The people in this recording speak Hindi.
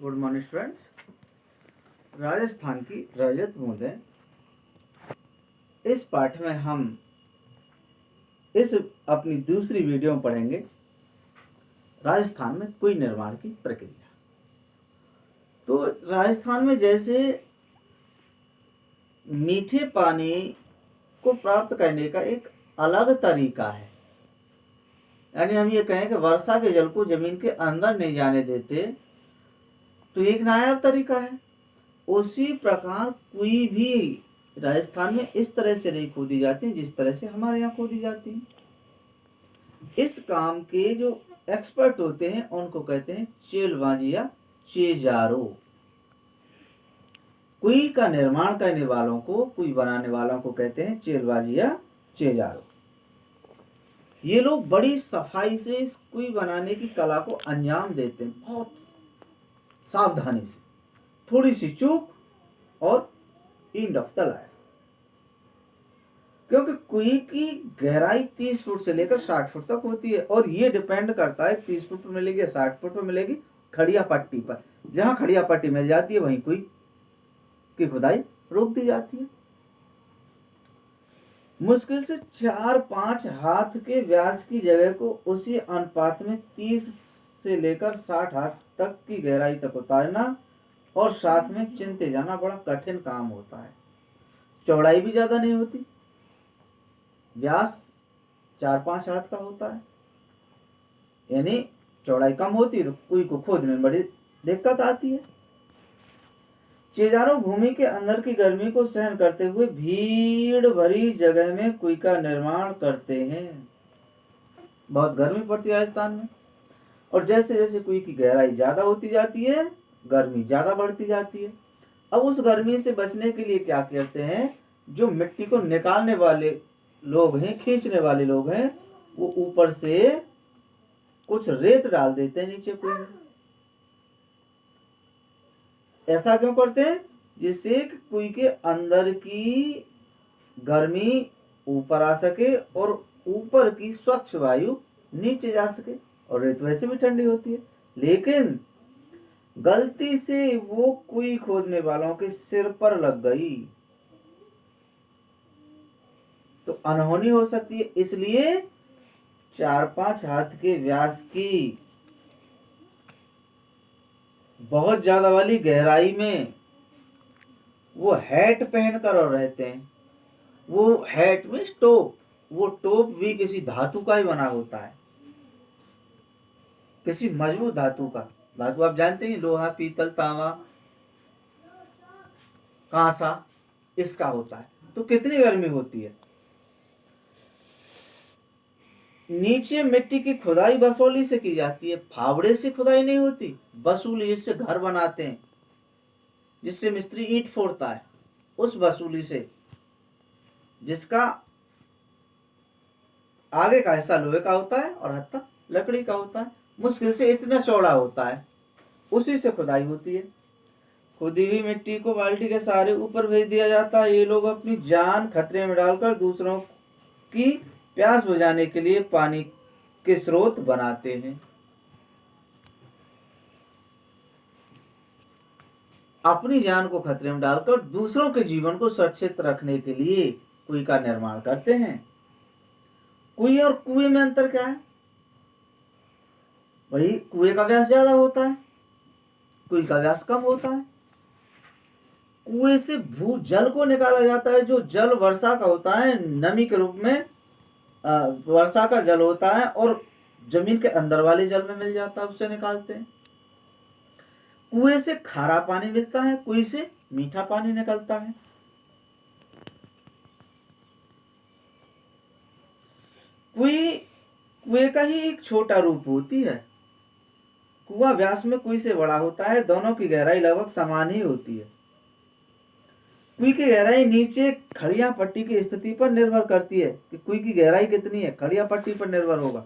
Good morning students. राजस्थान की रजत बूंदें, इस पाठ में हम इस अपनी दूसरी वीडियो में पढ़ेंगे राजस्थान में कुएं निर्माण की प्रक्रिया। तो राजस्थान में जैसे मीठे पानी को प्राप्त करने का एक अलग तरीका है, यानी हम ये कहें कि वर्षा के जल को जमीन के अंदर नहीं जाने देते, तो एक नायाब तरीका है। उसी प्रकार कुएं भी राजस्थान में इस तरह से नहीं खोदी जाती जिस तरह से हमारे यहाँ खोदी जाती है। इस काम के जो एक्सपर्ट होते हैं उनको कहते हैं चेलबाजी या चेजारो। कुएं का निर्माण करने वालों को, कुएं बनाने वालों को कहते हैं चेलबाजी या चेजारो। ये लोग बड़ी सफाई से इस कुएं बनाने की कला को अंजाम देते हैं, बहुत सावधानी से। थोड़ी सी चूक और एंड ऑफ द लाइफ। क्योंकि कुएं की गहराई 30 फुट से लेकर 60 फुट तक होती है और ये डिपेंड करता है 30 फुट पर मिलेगी या 60 फुट पर मिलेगी खड़िया पट्टी पर। जहां खड़िया पट्टी मिल जाती है वहीं कुएं की खुदाई रोक दी जाती है। मुश्किल से 4-5 हाथ के व्यास की जगह को उसी अनुपात में 30 से लेकर 60 हाथ तक की गहराई तक उतारना और साथ में चिनते जाना बड़ा कठिन काम होता है। चौड़ाई भी ज्यादा नहीं होती, व्यास 4-5 हाथ का होता है, यानी चौड़ाई कम होती है तो कुएं को खोदने में बड़ी दिक्कत आती है। चेजारो भूमि के अंदर की गर्मी को सहन करते हुए भीड़ भरी जगह में कुएं का निर्माण करते हैं। बहुत गर्मी पड़ती है राजस्थान में, और जैसे जैसे कुएं की गहराई ज्यादा होती जाती है गर्मी ज्यादा बढ़ती जाती है। अब उस गर्मी से बचने के लिए क्या करते हैं, जो मिट्टी को निकालने वाले लोग हैं, खींचने वाले लोग हैं, वो ऊपर से कुछ रेत डाल देते हैं नीचे कुएं में। ऐसा क्यों करते हैं, जिससे कुएं के अंदर की गर्मी ऊपर आ सके और ऊपर की स्वच्छ वायु नीचे जा सके। और रेत वैसे भी ठंडी होती है, लेकिन गलती से वो कुएं खोदने वालों के सिर पर लग गई तो अनहोनी हो सकती है। इसलिए 4-5 हाथ के व्यास की बहुत ज्यादा वाली गहराई में वो हैट पहनकर और रहते हैं। वो हैट में टोप, वो टोप भी किसी धातु का ही बना होता है, किसी मजबूत धातु का। धातु आप जानते हैं, लोहा, पीतल, तांबा, कांसा, इसका होता है। तो कितनी गर्मी होती है। नीचे मिट्टी की खुदाई बसोली से की जाती है, फावड़े से खुदाई नहीं होती। बसूली, जिससे घर बनाते हैं, जिससे मिस्त्री ईंट फोड़ता है, उस बसूली से, जिसका आगे का हिस्सा लोहे का होता है और हत्था लकड़ी का होता है, मुश्किल से इतना चौड़ा होता है, उसी से खुदाई होती है। खुदी हुई मिट्टी को बाल्टी के सहारे ऊपर भेज दिया जाता है। ये लोग अपनी जान खतरे में डालकर दूसरों की प्यास बुझाने के लिए पानी के स्रोत बनाते हैं। अपनी जान को खतरे में डालकर दूसरों के जीवन को सुरक्षित रखने के लिए कुएं का निर्माण करते हैं। कुएं और कुएं में अंतर क्या है, वही कुएं का व्यास ज्यादा होता है, कुएं का व्यास कम होता है। कुएं से भूजल को निकाला जाता है, जो जल वर्षा का होता है, नमी के रूप में वर्षा का जल होता है और जमीन के अंदर वाले जल में मिल जाता है, उससे निकालते हैं। कुएं से खारा पानी मिलता है, कुएं से मीठा पानी निकलता है। कुएं का ही एक छोटा रूप होती है। कुआं व्यास में कुएं से बड़ा होता है, दोनों की गहराई लगभग समान ही होती है। कुएं की गहराई नीचे खड़िया पट्टी की स्थिति पर निर्भर करती है कि कुएं की गहराई कितनी है, खड़िया पट्टी पर निर्भर होगा।